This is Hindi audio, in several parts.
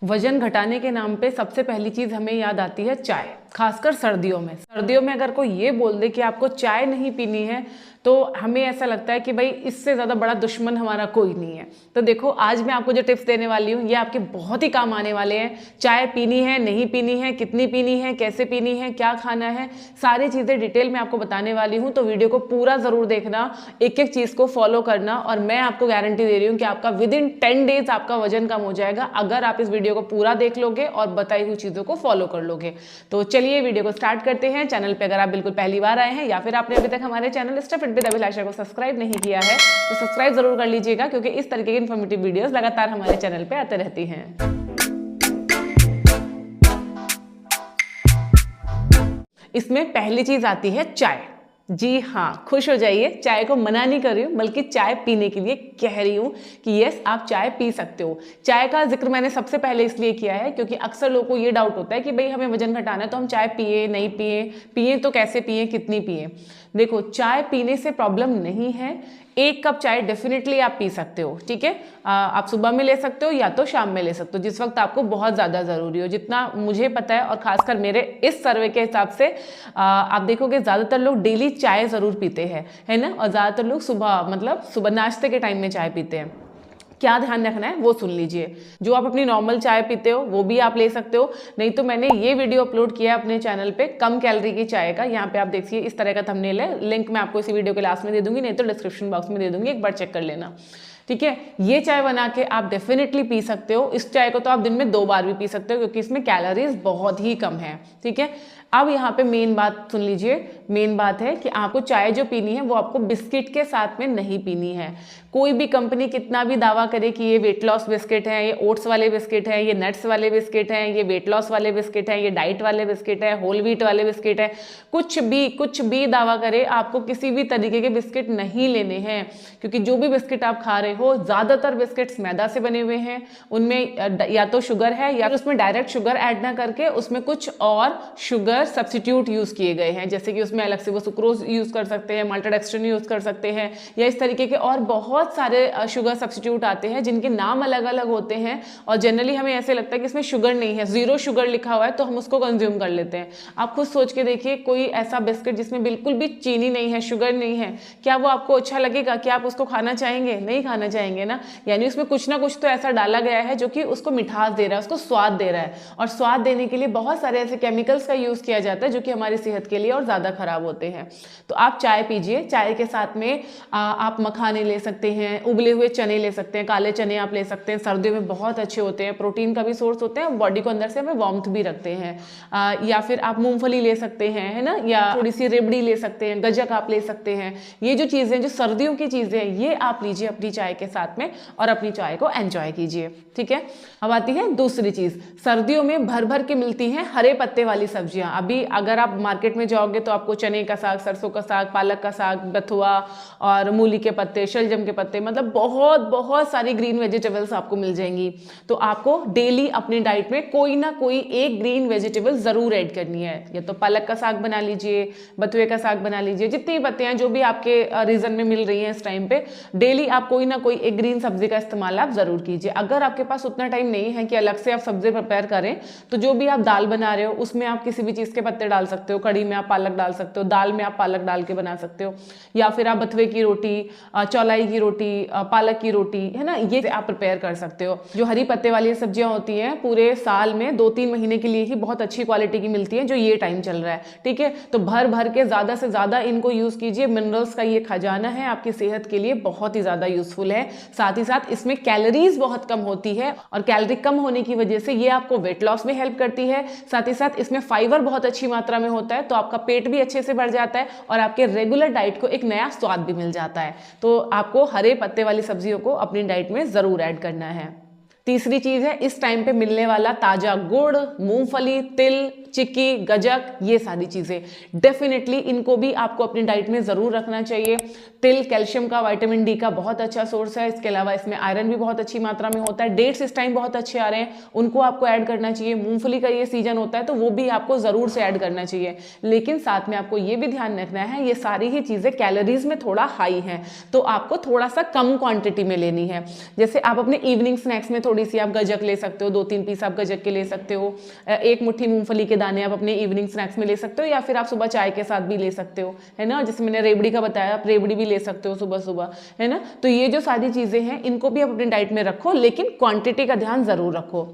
वजन घटाने के नाम पे सबसे पहली चीज हमें याद आती है चाय, खासकर सर्दियों में। सर्दियों में अगर कोई ये बोल दे कि आपको चाय नहीं पीनी है तो हमें ऐसा लगता है कि भाई इससे ज़्यादा बड़ा दुश्मन हमारा कोई नहीं है। तो देखो आज मैं आपको जो टिप्स देने वाली हूँ ये आपके बहुत ही काम आने वाले हैं। चाय पीनी है, नहीं पीनी है, कितनी पीनी है, कैसे पीनी है, क्या खाना है, सारी चीज़ें डिटेल में आपको बताने वाली हूँ। तो वीडियो को पूरा ज़रूर देखना, एक एक चीज़ को फॉलो करना और मैं आपको गारंटी दे रही हूँ कि आपका विद इन 10 डेज आपका वजन कम हो जाएगा अगर आप इस वीडियो को पूरा देख लोगे और बताई हुई चीज़ों को फॉलो कर लोगे। तो चलिए वीडियो को स्टार्ट करते हैं। चैनल पे अगर आप बिल्कुल पहली बार आए हैं या फिर आपने अभी तक हमारे चैनल स्टे फिट विद अभिलाषा को सब्सक्राइब नहीं किया है तो सब्सक्राइब जरूर कर लीजिएगा, क्योंकि इस तरीके की इन्फॉर्मेटिव वीडियोस लगातार हमारे चैनल पे आते रहती हैं। इसमें पहली चीज आती है चाय। जी हाँ, खुश हो जाइए, चाय को मना नहीं कर रही हूँ बल्कि चाय पीने के लिए कह रही हूँ कि यस आप चाय पी सकते हो। चाय का जिक्र मैंने सबसे पहले इसलिए किया है क्योंकि अक्सर लोगों को ये डाउट होता है कि भाई हमें वजन घटाना है तो हम चाय पिए नहीं पिए, पिए तो कैसे पिए, कितनी पिए। देखो चाय पीने से प्रॉब्लम नहीं है, 1 कप चाय डेफिनेटली आप पी सकते हो, ठीक है। आप सुबह में ले सकते हो या तो शाम में ले सकते हो, जिस वक्त आपको बहुत ज़्यादा ज़रूरी हो। जितना मुझे पता है और खासकर मेरे इस सर्वे के हिसाब से आप देखोगे ज़्यादातर लोग डेली चाय ज़रूर पीते हैं, है ना। और ज़्यादातर लोग सुबह मतलब सुबह नाश्ते के टाइम में चाय पीते हैं। क्या ध्यान रखना है वो सुन लीजिए। जो आप अपनी नॉर्मल चाय पीते हो वो भी आप ले सकते हो, नहीं तो मैंने ये वीडियो अपलोड किया है अपने चैनल पे कम कैलोरी की चाय का। यहाँ पे आप देखिए इस तरह का थंबनेल है, लिंक मैं आपको इसी वीडियो के लास्ट में दे दूंगी, नहीं तो डिस्क्रिप्शन बॉक्स में दे दूंगी, एक बार चेक कर लेना, ठीक है। ये चाय बना के आप डेफिनेटली पी सकते हो। इस चाय को तो आप दिन में 2 बार भी पी सकते हो क्योंकि इसमें कैलोरीज बहुत ही कम है, ठीक है। अब यहाँ पे मेन बात सुन लीजिए, मेन बात है कि आपको चाय जो पीनी है वो आपको बिस्किट के साथ में नहीं पीनी है। कोई भी कंपनी कितना भी दावा करे कि ये वेट लॉस बिस्किट है, ये ओट्स वाले बिस्किट है, ये नट्स वाले बिस्किट हैं, ये वेट लॉस वाले बिस्किट है, ये डाइट वाले बिस्किट है, होल व्हीट वाले बिस्किट है, कुछ भी दावा करे, आपको किसी भी तरीके के बिस्किट नहीं लेने हैं। क्योंकि जो भी बिस्किट आप खा रहे हो ज़्यादातर बिस्किट्स मैदा से बने हुए हैं, उनमें या तो शुगर है या उसमें डायरेक्ट शुगर ऐड ना करके उसमें कुछ और शुगर सब्स्टिट्यूट यूज किए गए हैं, जैसे कि उसमें अलग से वो सुक्रोज यूज कर सकते हैं, माल्टोडेक्स्ट्रिन यूज कर सकते हैं, या इस तरीके के और बहुत सारे शुगर सब्स्टिट्यूट आते हैं जिनके नाम अलग अलग होते हैं। और जनरली हमें ऐसे लगता है कि इसमें शुगर नहीं है, 0 शुगर लिखा हुआ है तो हम उसको कंज्यूम कर लेते हैं। आप खुद सोच के देखिए कोई ऐसा बिस्किट जिसमें बिल्कुल भी चीनी नहीं है, शुगर नहीं है, क्या वो आपको अच्छा लगेगा? क्या आप उसको खाना चाहेंगे? नहीं खाना चाहेंगे ना। यानी उसमें कुछ ना कुछ तो ऐसा डाला गया है जो कि उसको मिठास दे रहा है, उसको स्वाद दे रहा है, और स्वाद देने के लिए बहुत सारे ऐसे केमिकल्स का यूज किया जाता है जो कि हमारी सेहत के लिए और ज़्यादा खराब होते हैं। तो आप चाय पीजिए, चाय के साथ में आप मखाने ले सकते हैं, उबले हुए चने ले सकते हैं, काले चने आप ले सकते हैं, सर्दियों में बहुत अच्छे होते हैं, प्रोटीन का भी सोर्स होते हैं, बॉडी को अंदर से हमें वार्मथ भी रखते हैं। या फिर आप मूंगफली ले सकते हैं, है ना, या थोड़ी सी रेबड़ी ले सकते हैं, गज्जक आप ले सकते हैं। ये जो चीज़ें जो सर्दियों की चीज़ें हैं ये आप लीजिए अपनी चाय के साथ में और अपनी चाय को एंजॉय कीजिए, ठीक है। अब आती है दूसरी चीज़, सर्दियों में भर भर के मिलती हैं हरे पत्ते वाली सब्जियां। अभी अगर आप मार्केट में जाओगे तो आपको चने का साग, सरसों का साग, पालक का साग, बथुआ और मूली के पत्ते, शलजम के पत्ते, मतलब बहुत सारी ग्रीन वेजिटेबल्स आपको मिल जाएंगी। तो आपको डेली अपनी डाइट में कोई ना कोई एक ग्रीन वेजिटेबल जरूर ऐड करनी है। या तो पालक का साग बना लीजिए, बथुए का साग बना लीजिए, जितनी पत्ते हैं जो भी आपके रीजन में मिल रही हैं इस टाइम पे, डेली आप कोई ना कोई एक ग्रीन सब्जी का इस्तेमाल आप जरूर कीजिए। अगर आपके पास उतना टाइम नहीं है कि अलग से आप सब्जी प्रिपेयर करें तो जो भी आप दाल बना रहे हो उसमें आप किसी भी चीज़ के पत्ते डाल सकते हो, कड़ी में आप पालक डाल सकते हो, दाल में आप पालक डाल के बना सकते हो, या फिर आप बथुए की रोटी, चौलाई की रोटी, पालक की रोटी, है ना, ये आप प्रिपेयर कर सकते हो। जो हरी पत्ते वाली सब्जियां होती हैं पूरे साल में 2-3 महीने के लिए ही बहुत अच्छी क्वालिटी की मिलती हैं जो ये टाइम चल रहा है, ठीक है। तो भर भर के ज़्यादा से ज़्यादा इनको यूज़ कीजिए, मिनरल्स का ये खजाना है, आपकी सेहत के लिए बहुत ही ज़्यादा यूजफुल है। साथ ही साथ इसमें कैलोरीज बहुत कम होती है और कैलोरी कम होने की वजह से ये आपको वेट लॉस में हेल्प करती है। साथ ही साथ इसमें फाइबर बहुत अच्छी मात्रा में होता है तो आपका पेट भी अच्छे से भर जाता है और आपके रेगुलर डाइट को एक नया स्वाद भी मिल जाता है। तो आपको हरे पत्ते वाली सब्जियों को अपनी डाइट में जरूर ऐड करना है। तीसरी चीज है इस टाइम पे मिलने वाला ताजा गुड़, मूंगफली, तिल, चिक्की, गजक, ये सारी चीजें डेफिनेटली इनको भी आपको अपनी डाइट में जरूर रखना चाहिए। तिल कैल्शियम का, विटामिन डी का बहुत अच्छा सोर्स है, इसके अलावा इसमें आयरन भी बहुत अच्छी मात्रा में होता है। डेट्स इस टाइम बहुत अच्छे आ रहे हैं, उनको आपको ऐड करना चाहिए। मूंगफली का ये सीजन होता है तो वो भी आपको जरूर से ऐड करना चाहिए, लेकिन साथ में आपको ये भी ध्यान रखना है ये सारी ही चीजें कैलोरीज में थोड़ा हाई है तो आपको थोड़ा सा कम क्वांटिटी में लेनी है। जैसे आप अपने इवनिंग स्नैक्स में थोड़ी थोड़ी सी आप गजक ले सकते हो, 2-3 पीस आप गजक के ले सकते हो, एक मुट्ठी मूंगफली के दाने आप अपने इवनिंग स्नैक्स में ले सकते हो, या फिर आप सुबह चाय के साथ भी ले सकते हो, है ना। जैसे मैंने रेवड़ी का बताया, आप रेवड़ी भी ले सकते हो सुबह सुबह, है ना। तो ये जो सारी चीज़ें हैं इनको भी आप अपनी डाइट में रखो, लेकिन क्वांटिटी का ध्यान ज़रूर रखो।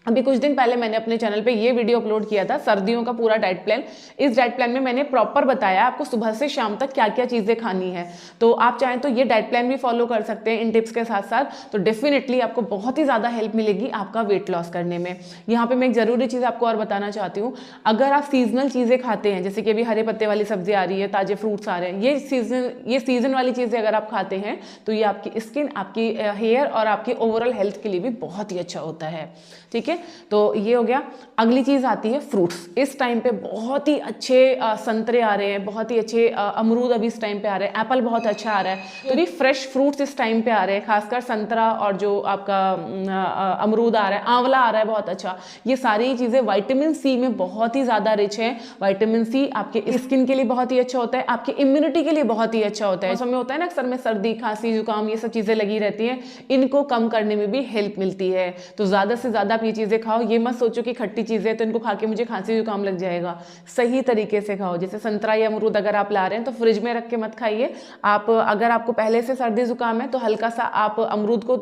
अभी कुछ दिन पहले मैंने अपने चैनल पे ये वीडियो अपलोड किया था, सर्दियों का पूरा डाइट प्लान। इस डाइट प्लान में मैंने प्रॉपर बताया आपको सुबह से शाम तक क्या क्या चीज़ें खानी है। तो आप चाहें तो ये डाइट प्लान भी फॉलो कर सकते हैं इन टिप्स के साथ साथ, तो डेफिनेटली आपको बहुत ही ज़्यादा हेल्प मिलेगी आपका वेट लॉस करने में। यहाँ पे मैं एक ज़रूरी चीज़ आपको और बताना चाहती हूँ, अगर आप सीजनल चीज़ें खाते हैं, जैसे कि अभी हरे पत्ते वाली सब्जी आ रही है, ताजे फ्रूट्स आ रहे हैं, ये सीजन वाली चीज़ें अगर आप खाते हैं तो ये आपकी स्किन, आपकी हेयर और आपकी ओवरऑल हेल्थ के लिए भी बहुत ही अच्छा होता है। ठीक है, तो ये हो गया। अगली चीज़ आती है फ्रूट्स। इस टाइम पे बहुत ही अच्छे संतरे आ रहे हैं, बहुत ही अच्छे अमरूद अभी इस टाइम पे आ रहे हैं, एप्पल बहुत अच्छा आ रहा है, तो ये फ्रेश फ्रूट्स इस टाइम पे आ रहे हैं, खासकर संतरा और जो आपका अमरूद आ रहा है, आंवला आ रहा है बहुत अच्छा। ये सारी चीज़ें विटामिन सी में बहुत ही ज़्यादा रिच है। विटामिन सी आपके स्किन के लिए बहुत ही अच्छा होता है, आपकी इम्यूनिटी के लिए बहुत ही अच्छा होता है। समय होता है ना अक्सर में सर्दी खांसी जुकाम ये सब चीज़ें लगी रहती हैं, इनको कम करने में भी हेल्प मिलती है। तो ज़्यादा से ज़्यादा आप ये चीज़ें खाओ। ये मत सोचो कि खट्टी चीज़ें तो इनको खा के मुझे खांसी जुकाम लग जाएगा, सही तरीके से खाओ। जैसे संतरा या अमरूद अगर आप ला रहे हैं तो फ्रिज में रख के मत खाइए। आप अगर आपको पहले से सर्दी जुकाम है तो हल्का सा आप अमरूद को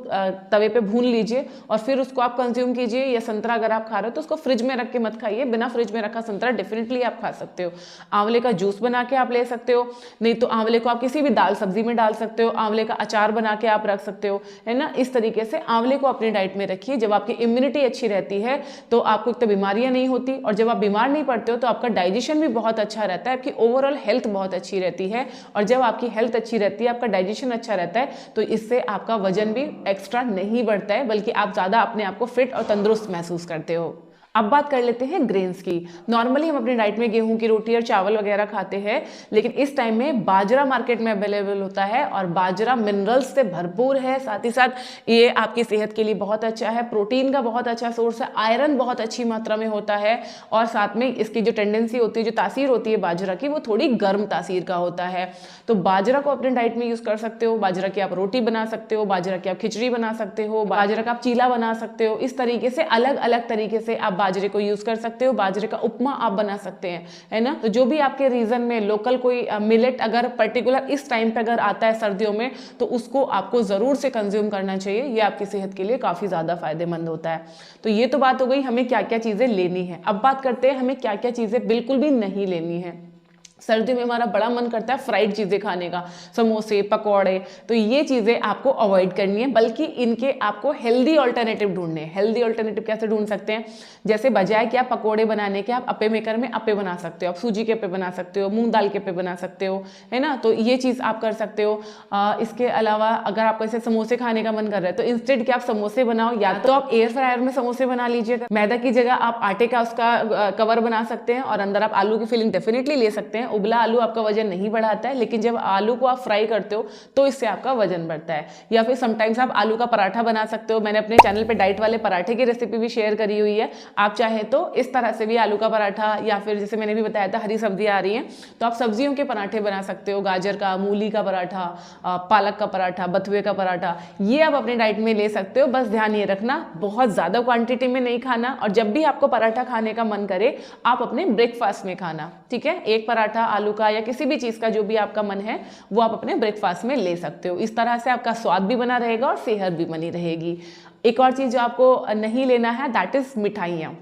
तवे पे भून लीजिए और फिर उसको आप कंज्यूम कीजिए। या संतरा अगर आप खा रहे हो तो उसको फ्रिज में रख के मत खाइए, बिना फ्रिज में रखा संतरा डेफिनेटली आप खा सकते हो। आंवले का जूस बना के आप ले सकते हो, नहीं तो आंवले को आप किसी भी दाल सब्जी में डाल सकते हो, आंवले का अचार बना के आप रख सकते हो, है ना। इस तरीके से आंवले को अपनी डाइट में रखिए। जब आपकी इम्यूनिटी अच्छी रहती है तो आपको एक तो बीमारियां नहीं होती, और जब आप बीमार नहीं पड़ते हो तो आपका डाइजेशन भी बहुत अच्छा रहता है, आपकी ओवरऑल हेल्थ बहुत अच्छी रहती है। और जब आपकी हेल्थ अच्छी रहती है, आपका डाइजेशन अच्छा रहता है, तो इससे आपका वजन भी एक्स्ट्रा नहीं बढ़ता है, बल्कि आप ज़्यादा अपने आप को फिट और तंदुरुस्त महसूस करते हो। अब बात कर लेते हैं ग्रेन्स की। नॉर्मली हम अपनी डाइट में गेहूं की रोटी और चावल वगैरह खाते हैं, लेकिन इस टाइम में बाजरा मार्केट में अवेलेबल होता है, और बाजरा मिनरल्स से भरपूर है। साथ ही साथ ये आपकी सेहत के लिए बहुत अच्छा है, प्रोटीन का बहुत अच्छा सोर्स है, आयरन बहुत अच्छी मात्रा में होता है, और साथ में इसकी जो टेंडेंसी होती है, जो तासीर होती है बाजरा की, वो थोड़ी गर्म तासीर का होता है। तो बाजरा को अपने डाइट में यूज़ कर सकते हो। बाजरा की आप रोटी बना सकते हो, बाजरा की आप खिचड़ी बना सकते हो, बाजरा का आप चीला बना सकते हो। इस तरीके से अलग अलग तरीके से आप बाजरे को यूज कर सकते हो। बाजरे का उपमा आप बना सकते हैं, है ना। तो जो भी आपके रीजन में लोकल कोई मिलेट अगर पर्टिकुलर इस टाइम पे अगर आता है सर्दियों में, तो उसको आपको जरूर से कंज्यूम करना चाहिए। ये आपकी सेहत के लिए काफी ज्यादा फायदेमंद होता है। तो ये तो बात हो गई हमें क्या क्या चीजें लेनी है। अब बात करते हैं हमें क्या क्या चीजें बिल्कुल भी नहीं लेनी है। सर्दियों में हमारा बड़ा मन करता है फ्राइड चीज़ें खाने का, समोसे पकौड़े, तो ये चीज़ें आपको अवॉइड करनी है, बल्कि इनके आपको हेल्दी ऑल्टरनेटिव ढूंढने हैं। हेल्दी ऑल्टरनेटिव कैसे ढूंढ सकते हैं? जैसे बजाय कि आप पकौड़े बनाने के, आप अप्पे मेकर में अप्पे बना सकते हो, आप सूजी के अप्पे बना सकते हो, मूंग दाल के अप्पे बना सकते हो, है ना। तो ये चीज़ आप कर सकते हो। इसके अलावा अगर आपको ऐसे समोसे खाने का मन कर रहा है तो इंस्टेड कि आप समोसे बनाओ, या तो आप एयर फ्रायर में समोसे बना लीजिएगा, मैदा की जगह आप आटे का उसका कवर बना सकते हैं, और अंदर आप आलू की फिलिंग डेफिनेटली ले सकते हैं। उबला आलू आपका वजन नहीं बढ़ाता है, लेकिन जब आलू को आप फ्राई करते हो तो इससे आपका वजन बढ़ता है। या फिर समटाइम्स आप आलू का पराठा बना सकते हो। मैंने अपने चैनल पे डाइट वाले पराठे की रेसिपी भी शेयर करी हुई है, आप चाहे तो इस तरह से भी आलू का पराठा, या फिर जैसे मैंने भी बताया था हरी सब्जियां आ रही हैं तो आप सब्जियों के पराठे बना सकते हो, गाजर का, मूली का पराठा, पालक का पराठा, बथुए का पराठा, ये आप अपने डाइट में ले सकते हो। बस ध्यान ये रखना बहुत ज्यादा क्वांटिटी में नहीं खाना, और जब भी आपको पराठा खाने का मन करे आप अपने ब्रेकफास्ट में खाना, ठीक है। एक पराठा आलू का या किसी भी चीज का जो भी आपका मन है वो आप अपने ब्रेकफास्ट में ले सकते हो। इस तरह से आपका स्वाद भी बना रहेगा और सेहत भी बनी रहेगी। एक और चीज जो आपको नहीं लेना है दैट इज मिठाइयाँ।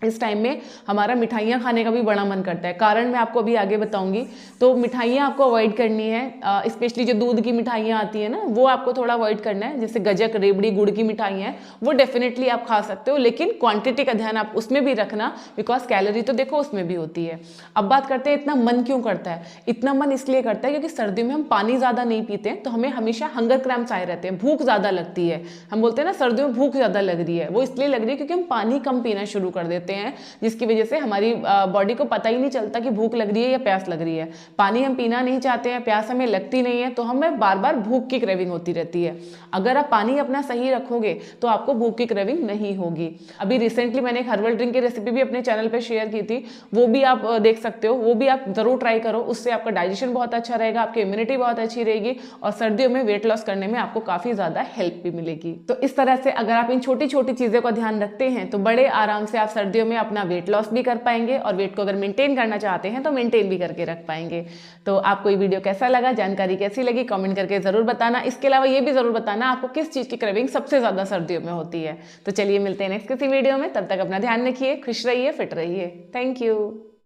इस टाइम में हमारा मिठाइयाँ खाने का भी बड़ा मन करता है, कारण मैं आपको अभी आगे बताऊंगी। तो मिठाइयाँ आपको अवॉइड करनी है, स्पेशली जो दूध की मिठाइयाँ आती है ना, वो आपको थोड़ा अवॉइड करना है। जैसे गजक, रेवड़ी, गुड़ की मिठाइयाँ हैं, वो डेफिनेटली आप खा सकते हो, लेकिन क्वांटिटी का ध्यान आप उसमें भी रखना, बिकॉज कैलोरी तो देखो उसमें भी होती है। अब बात करते हैं इतना मन क्यों करता है। इतना मन इसलिए करता है क्योंकि सर्दियों में हम पानी ज़्यादा नहीं पीते, तो हमें हमेशा हंगर क्रैम्प्स आए रहते हैं, भूख ज़्यादा लगती है। हम बोलते हैं ना सर्दियों में भूख ज़्यादा लग रही है, वो इसलिए लग रही है क्योंकि हम पानी कम पीना शुरू कर देते हैं। हैं, जिसकी वजह से हमारी बॉडी को पता ही नहीं चलता कि भूख लग रही है या प्यास लग रही है। पानी हम पीना नहीं चाहते हैं, प्यास हमें लगती नहीं है, तो हमें बार बार भूख की क्रेविंग होती रहती है। अगर आप पानी अपना सही रखोगे तो आपको भूख की क्रेविंग नहीं होगी। अभी रिसेंटली मैंने एक हर्बल ड्रिंक की रेसिपी भी अपने चैनल पर शेयर की थी, वो भी आप देख सकते हो, वो भी आप जरूर ट्राई करो। उससे आपका डाइजेशन बहुत अच्छा रहेगा, आपकी इम्यूनिटी बहुत अच्छी रहेगी और सर्दियों में वेट लॉस करने में आपको काफी ज्यादा हेल्प भी मिलेगी। तो इस तरह से अगर आप इन छोटी छोटी चीजों का ध्यान रखते हैं तो बड़े आराम से आप सर्दियों में अपना वेट लॉस भी कर पाएंगे और वेट को अगर मेंटेन करना चाहते हैं तो मेंटेन भी करके रख पाएंगे। तो आपको ये वीडियो कैसा लगा, जानकारी कैसी लगी, कमेंट करके जरूर बताना। इसके अलावा ये भी जरूर बताना आपको किस चीज की क्रेविंग सबसे ज्यादा सर्दियों में होती है। तो चलिए मिलते हैं नेक्स्ट किसी वीडियो में, तब तक अपना ध्यान रखिए, खुश रहिए, फिट रहिए। Thank you.